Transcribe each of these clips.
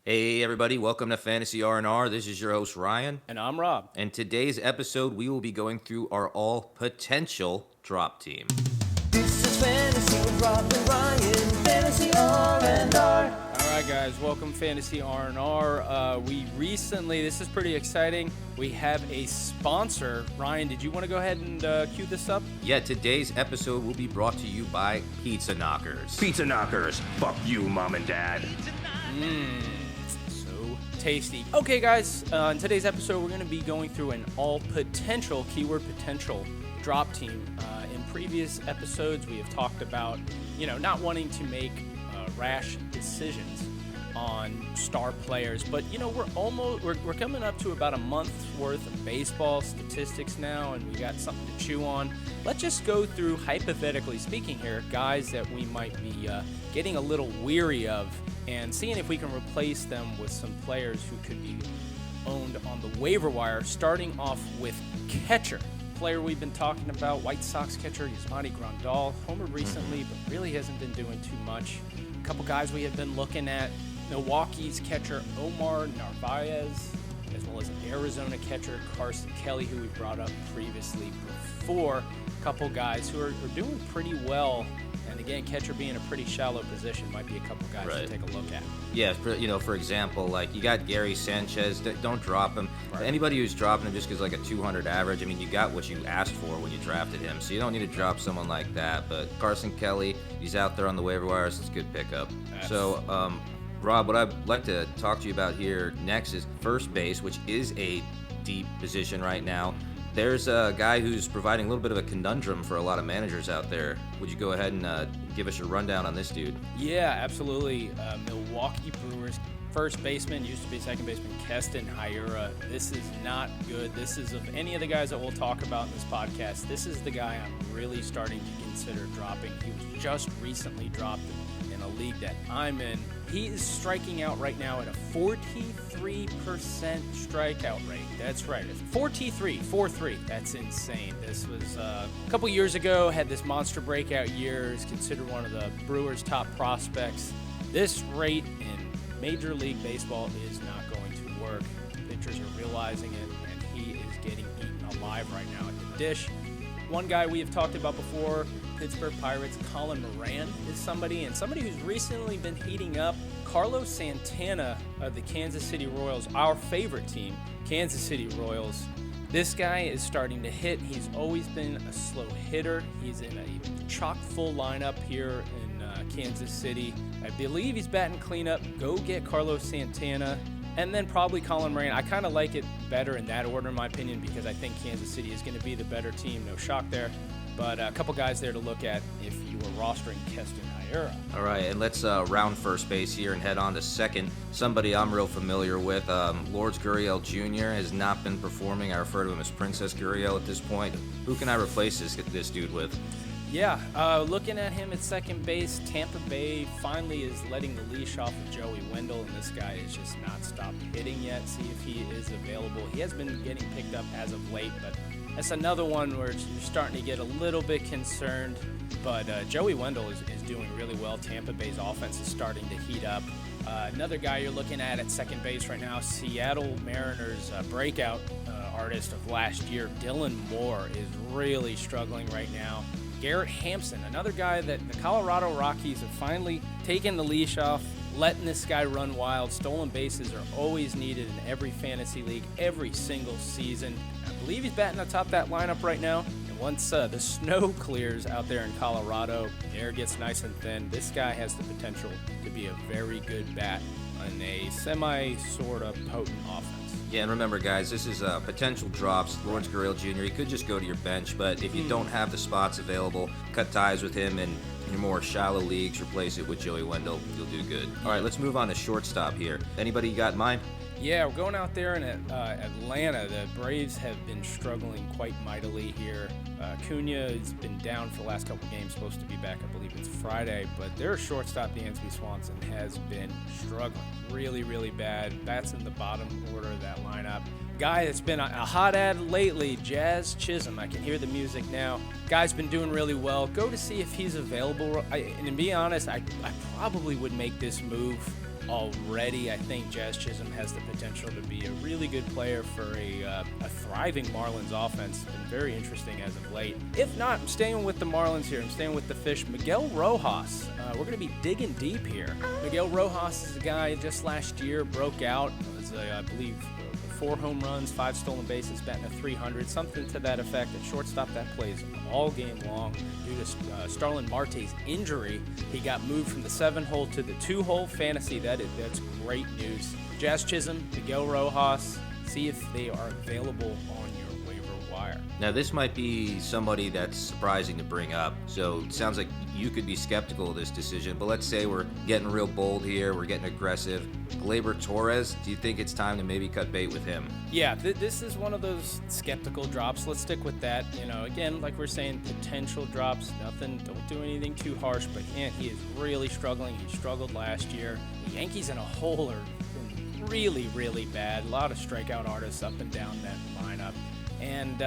Hey everybody, welcome to Fantasy R&R. This is your host Ryan, And I'm Rob. and today's episode we will be going through our all potential drop team. This is Fantasy with Rob and Ryan, Fantasy R&R. All right, guys, welcome Fantasy R&R. This is pretty exciting. We have a sponsor. Ryan, did you want to go ahead and cue this up? Yeah, today's episode will be brought to you by Pizza Knockers. Pizza Knockers, fuck you, Mom and Dad. So tasty. Okay, guys, in today's episode, we're going to be going through an all potential, keyword potential, drop team. In previous episodes, we have talked about, not wanting to make rash decisions on star players, but we're coming up to about a month's worth of baseball statistics now, and we got something to chew on. Let's just go through, hypothetically speaking here, guys that we might be getting a little weary of and seeing if we can replace them with some players who could be owned on the waiver wire, starting off with catcher. Player we've been talking about, White Sox catcher Yasmani Grandal, homered recently, but really hasn't been doing too much. A couple guys we have been looking at, Milwaukee's catcher Omar Narvaez, as well as Arizona catcher Carson Kelly, who we brought up previously before. A couple guys who are doing pretty well, and again, catcher being a pretty shallow position might be a couple guys to take a look at. Yeah, for example, like you got Gary Sanchez, don't drop him. Right. Anybody who's dropping him just because like a 200 average, I mean, you got what you asked for when you drafted him, so you don't need to drop someone like that. But Carson Kelly, he's out there on the waiver wire, so it's a good pickup. So, Rob, what I'd like to talk to you about here next is first base, which is a deep position right now. There's a guy who's providing a little bit of a conundrum for a lot of managers out there. Would you go ahead and give us your rundown on this dude? Yeah, absolutely. Milwaukee Brewers first baseman, used to be second baseman, Keston Hiura. This is not good. This is, of any of the guys that we'll talk about in this podcast, this is the guy I'm really starting to consider dropping. He was just recently dropped in a league that I'm in. He is striking out right now at a 43% strikeout rate. That's right. It's 43. That's insane. This was a couple years ago, had this monster breakout year, is considered one of the Brewers' top prospects. This rate in Major League Baseball is not going to work. Pitchers are realizing it, and he is getting eaten alive right now at the dish. One guy we have talked about before, Pittsburgh Pirates, Colin Moran is somebody who's recently been heating up. Carlos Santana of the Kansas City Royals, our favorite team, Kansas City Royals. This guy is starting to hit. He's always been a slow hitter. He's in a chock-full lineup here in Kansas City. I believe he's batting cleanup. Go get Carlos Santana. And then probably Colin Moran. I kind of like it better in that order, in my opinion, because I think Kansas City is going to be the better team. No shock there. But a couple guys there to look at if you were rostering Keston Hiura. All right, and let's round first base here and head on to second. Somebody I'm real familiar with, Lourdes Gurriel Jr. has not been performing. I refer to him as Princess Gurriel at this point. Who can I replace this dude with? Yeah, looking at him at second base, Tampa Bay finally is letting the leash off of Joey Wendell, and this guy has just not stopped hitting yet. See if he is available. He has been getting picked up as of late, but that's another one where you're starting to get a little bit concerned. But Joey Wendell is doing really well. Tampa Bay's offense is starting to heat up. Another guy you're looking at second base right now, Seattle Mariners breakout artist of last year, Dylan Moore, is really struggling right now. Garrett Hampson, another guy that the Colorado Rockies have finally taken the leash off, letting this guy run wild. Stolen bases are always needed in every fantasy league, every single season. I believe he's batting atop that lineup right now. And once the snow clears out there in Colorado, the air gets nice and thin, this guy has the potential to be a very good bat in a sort of potent offense. Yeah, and remember, guys, this is potential drops. Lourdes Gurriel Jr., he could just go to your bench, but if you don't have the spots available, cut ties with him in your more shallow leagues, replace it with Joey Wendell. You'll do good. All right, let's move on to shortstop here. Anybody you got in mind? Yeah, we're going out there in Atlanta. The Braves have been struggling quite mightily here. Acuna has been down for the last couple games, supposed to be back, I believe it's Friday, but their shortstop, Dansby Swanson, has been struggling really, really bad. That's in the bottom order of that lineup. guy that's been a hot ad lately, Jazz Chisholm. I can hear the music now. Guy's been doing really well. Go to see if he's available. And to be honest, I probably would make this move already. I think Jazz Chisholm has the potential to be a really good player for a thriving Marlins offense. Been very interesting as of late. If not, I'm staying with the Marlins here. I'm staying with the Fish. Miguel Rojas. We're going to be digging deep here. Miguel Rojas is a guy just last year broke out. Was I believe 4 home runs, 5 stolen bases, batting a 300, something to that effect. At shortstop, that plays all game long. Due to Starlin Marte's injury, he got moved from the 7-hole to the 2-hole. Fantasy, that's great news. Jazz Chisholm, Miguel Rojas, see if they are available on your waiver wire. Now, this might be somebody that's surprising to bring up. So it sounds like you could be skeptical of this decision, but let's say we're getting real bold here, we're getting aggressive. Gleyber Torres, do you think it's time to maybe cut bait with him? Yeah, this is one of those skeptical drops. Let's stick with that. Again, like we're saying, potential drops. Nothing, don't do anything too harsh, but man, he is really struggling. He struggled last year. The Yankees in a whole are really, really bad. A lot of strikeout artists up and down that lineup. And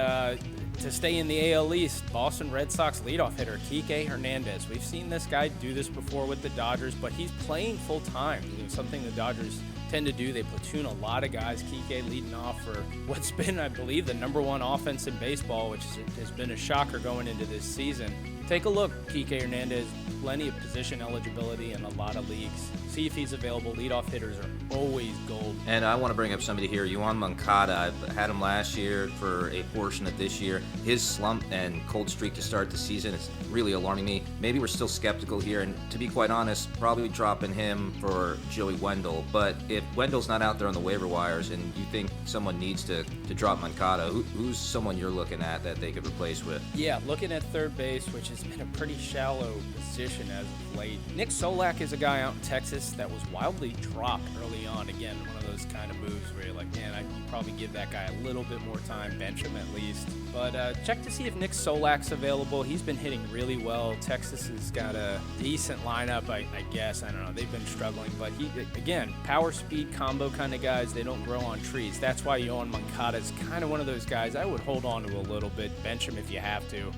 to stay in the AL East, Boston Red Sox leadoff hitter Kike Hernandez. We've seen this guy do this before with the Dodgers, but he's playing full time. Something the Dodgers tend to do. They platoon a lot of guys. Kike leading off for what's been, I believe, the #1 offense in baseball, which has been a shocker going into this season. Take a look, Kike Hernandez. Plenty of position eligibility in a lot of leagues. See if he's available. Leadoff hitters are always gold. And I want to bring up somebody here, Yoan Moncada. I had him last year for a portion of this year. His slump and cold streak to start the season is really alarming me. Maybe we're still skeptical here, and to be quite honest, probably dropping him for Joey Wendell. But if Wendell's not out there on the waiver wires and you think someone needs to drop Moncada, who's someone you're looking at that they could replace with? Yeah, looking at third base, which has been a pretty shallow position as of late. Nick Solak is a guy out in Texas that was wildly dropped early on. Again, one of those kind of moves where you're like, man, I'd probably give that guy a little bit more time, bench him at least. But check to see if Nick Solak's available. He's been hitting really well. Texas has got a decent lineup, I guess. I don't know. They've been struggling. But he, again, power speed combo kind of guys. They don't grow on trees. That's why Yoan Moncada is kind of one of those guys I would hold on to a little bit. Bench him if you have to.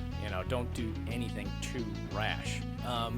Don't do anything too rash.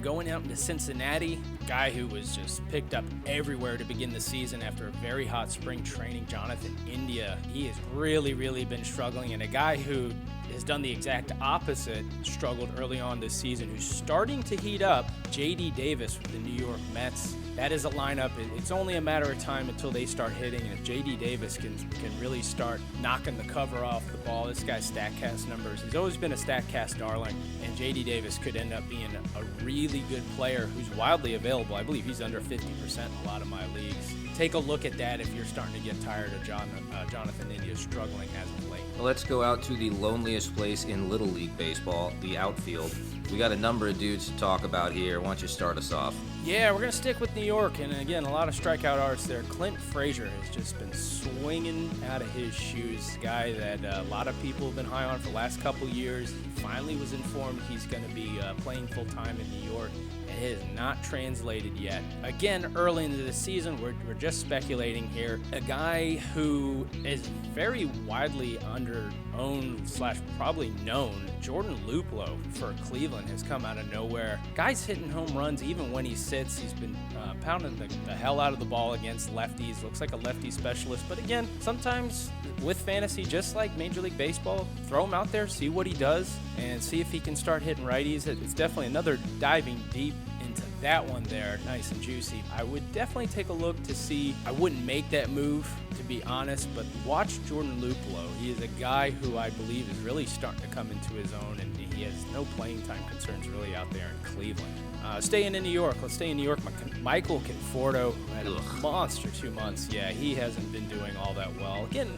Going out into Cincinnati, guy who was just picked up everywhere to begin the season after a very hot spring training, Jonathan India. He has really, really been struggling, and a guy who has done the exact opposite, struggled early on this season, who's starting to heat up, J.D. Davis with the New York Mets. That is a lineup. It's only a matter of time until they start hitting, and if J.D. Davis can really start knocking the cover off the ball, this guy's StatCast numbers, he's always been a StatCast darling, and J.D. Davis could end up being a really good player who's wildly available. I believe he's under 50% in a lot of my leagues. Take a look at that if you're starting to get tired of Jonathan India struggling as of late. Well, let's go out to the loneliest place in Little League Baseball, the outfield. We got a number of dudes to talk about here. Why don't you start us off? Yeah, we're going to stick with New York, and again, a lot of strikeout artists there. Clint Frazier has just been swinging out of his shoes. Guy that a lot of people have been high on for the last couple years. He finally was informed he's going to be playing full-time in New York. It has not translated yet. Again, early into the season, we're just speculating here. A guy who is very widely under-owned / probably known, Jordan Luplow for Cleveland, has come out of nowhere. Guy's hitting home runs even when he sits. He's been pounding the hell out of the ball against lefties. Looks like a lefty specialist. But again, sometimes with fantasy, just like Major League Baseball, throw him out there, see what he does, and see if he can start hitting righties. It's definitely another diving deep into that one there, nice and juicy. I would definitely take a look to see. I wouldn't make that move, to be honest, but watch Jordan Luplow. He is a guy who I believe is really starting to come into his own, and he has no playing time concerns really out there in Cleveland. Staying in New York, let's stay in New York. Michael Conforto had a monster 2 months. Yeah, he hasn't been doing all that well. Again,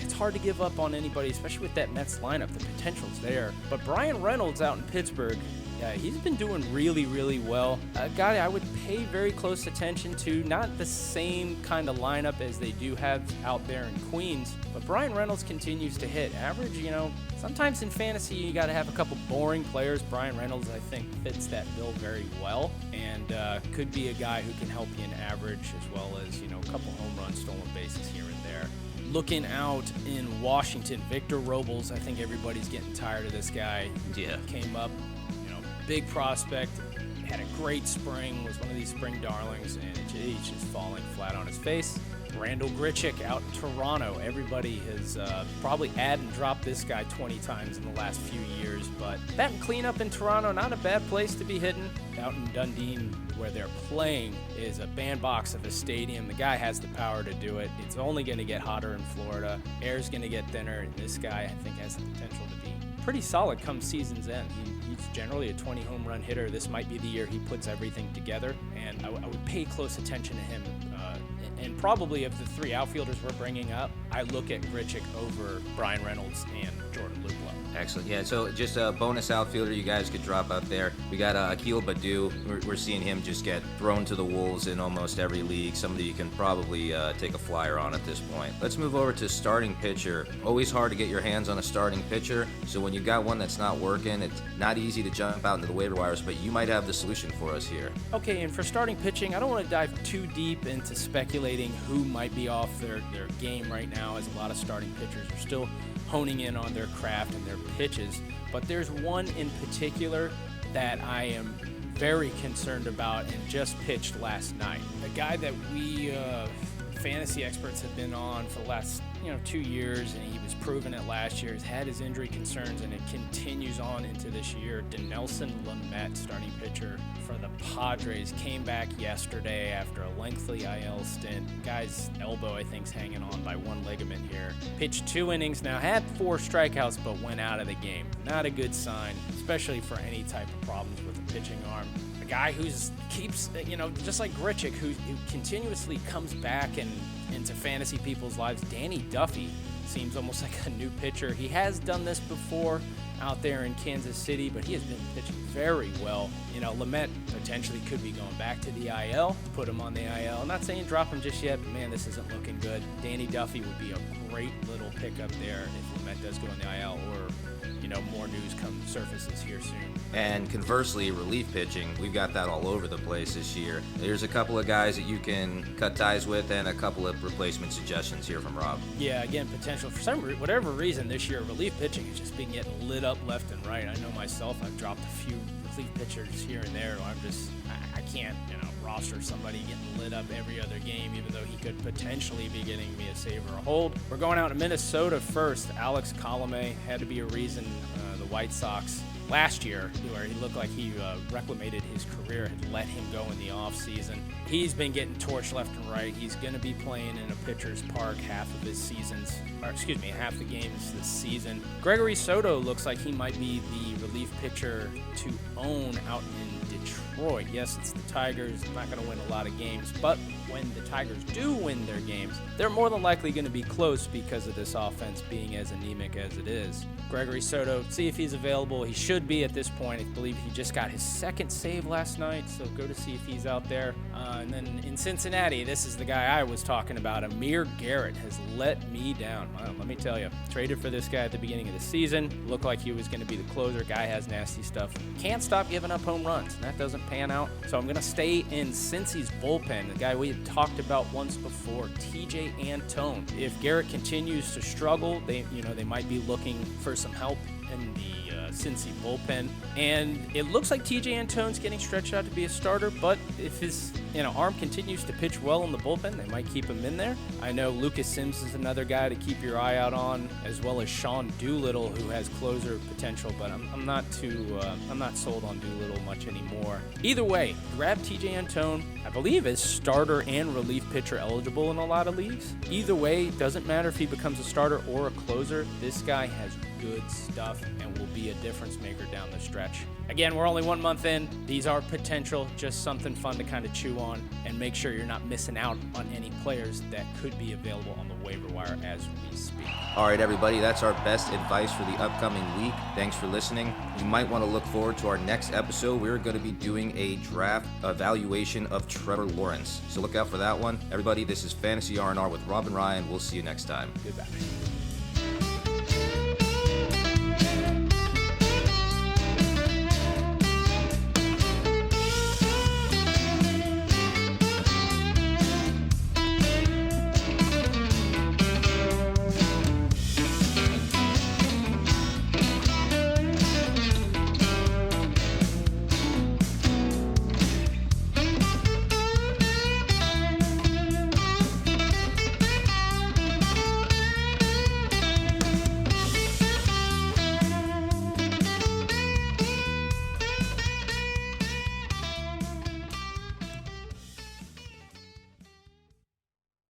it's hard to give up on anybody, especially with that Mets lineup. The potential's there. But Brian Reynolds out in Pittsburgh, he's been doing really, really well. A guy I would pay very close attention to. Not the same kind of lineup as they do have out there in Queens, but Brian Reynolds continues to hit. Average, sometimes in fantasy you got to have a couple boring players. Brian Reynolds, I think, fits that bill very well, and could be a guy who can help you in average as well as, a couple home runs, stolen bases here and there. Looking out in Washington, Victor Robles, I think everybody's getting tired of this guy. Yeah. Came up, big prospect, had a great spring, was one of these spring darlings, and he's just falling flat on his face. Randall Grichuk out in Toronto. Everybody has probably add and dropped this guy 20 times in the last few years, but batting cleanup in Toronto, not a bad place to be hitting. Out in Dundee, where they're playing, is a bandbox of a stadium. The guy has the power to do it. It's only going to get hotter in Florida. Air's going to get thinner, and this guy, I think, has the potential to be pretty solid come season's end. He's generally a 20 home run hitter. This might be the year he puts everything together, and I would pay close attention to him. And probably of the three outfielders we're bringing up, I look at Grichuk over Brian Reynolds and Jordan Luplow. Excellent. Yeah, so just a bonus outfielder you guys could drop out there. We got Akil Baddoo. We're seeing him just get thrown to the wolves in almost every league. Somebody you can probably take a flyer on at this point. Let's move over to starting pitcher. Always hard to get your hands on a starting pitcher, so when you got one that's not working, it's not easy to jump out into the waiver wires, but you might have the solution for us here. Okay, and for starting pitching, I don't want to dive too deep into speculating who might be off their game right now, as a lot of starting pitchers are still honing in on their craft and their pitches. But there's one in particular that I am very concerned about and just pitched last night. A guy that we fantasy experts have been on for the last 2 years, and he was proven it last year. He's had his injury concerns, and it continues on into this year. Dinelson Lamet, starting pitcher for the Padres, came back yesterday after a lengthy IL stint. Guy's elbow, I think, is hanging on by one ligament here. Pitched 2 innings now, had 4 strikeouts, but went out of the game. Not a good sign, especially for any type of problems with the pitching arm. A guy keeps, just like Grichuk, who continuously comes back and into fantasy people's lives. Danny Duffy seems almost like a new pitcher. He has done this before out there in Kansas City, but he has been pitching very well. Lamet potentially could be going back to the IL. Put him on the IL. I'm not saying drop him just yet, but man, this isn't looking good. Danny Duffy would be a great little pickup there if Lamet does go in the IL, or more news surfaces here soon. And conversely, relief pitching, we've got that all over the place this year. There's a couple of guys that you can cut ties with, and a couple of replacement suggestions here from Rob. Yeah, again, potential for whatever reason this year, relief pitching has just been getting lit up left and right. I know myself, I've dropped a few relief pitchers here and there. I can't, roster somebody getting lit up every other game, even though he could potentially be getting me a save or a hold. We're going out to Minnesota first. Alex Colomé had to be a reason the White Sox last year, where he looked like he reclamated his career, had let him go in the offseason. He's been getting torched left and right. He's going to be playing in a pitcher's park half the games this season. Gregory Soto looks like he might be the relief pitcher to own out in Detroit. Yes, it's the Tigers. Not going to win a lot of games, but when the Tigers do win their games, they're more than likely going to be close because of this offense being as anemic as it is. Gregory Soto, see if he's available. He should be at this point. I believe he just got his second save last night, so go to see if he's out there. And then in Cincinnati, this is the guy I was talking about. Amir Garrett has let me down. Well, let me tell you, traded for this guy at the beginning of the season. Looked like he was going to be the closer. Guy has nasty stuff. Can't stop giving up home runs, and that doesn't pan out. So I'm going to stay in Cincy's bullpen, the guy we had talked about once before, TJ Antone. If Garrett continues to struggle, they might be looking for some help in the Cincy bullpen. And it looks like TJ Antone's getting stretched out to be a starter, but if his arm continues to pitch well in the bullpen, they might keep him in there. I know Lucas Sims is another guy to keep your eye out on, as well as Sean Doolittle, who has closer potential, but I'm not sold on Doolittle much anymore. Either way, grab TJ Antone. I believe is starter and relief pitcher eligible in a lot of leagues. Either way, doesn't matter if he becomes a starter or a closer. This guy has good stuff and will be a difference maker down the stretch. Again, we're only 1 month in. These are potential, just something fun to kind of chew on, and make sure you're not missing out on any players that could be available on the waiver wire as we speak. All right, everybody, that's our best advice for the upcoming week. Thanks for listening. You might want to look forward to our next episode. We're going to be doing a draft evaluation of Trevor Lawrence, so look out for that one. Everybody, this is Fantasy R&R with Rob and Ryan. We'll see you next time. Goodbye.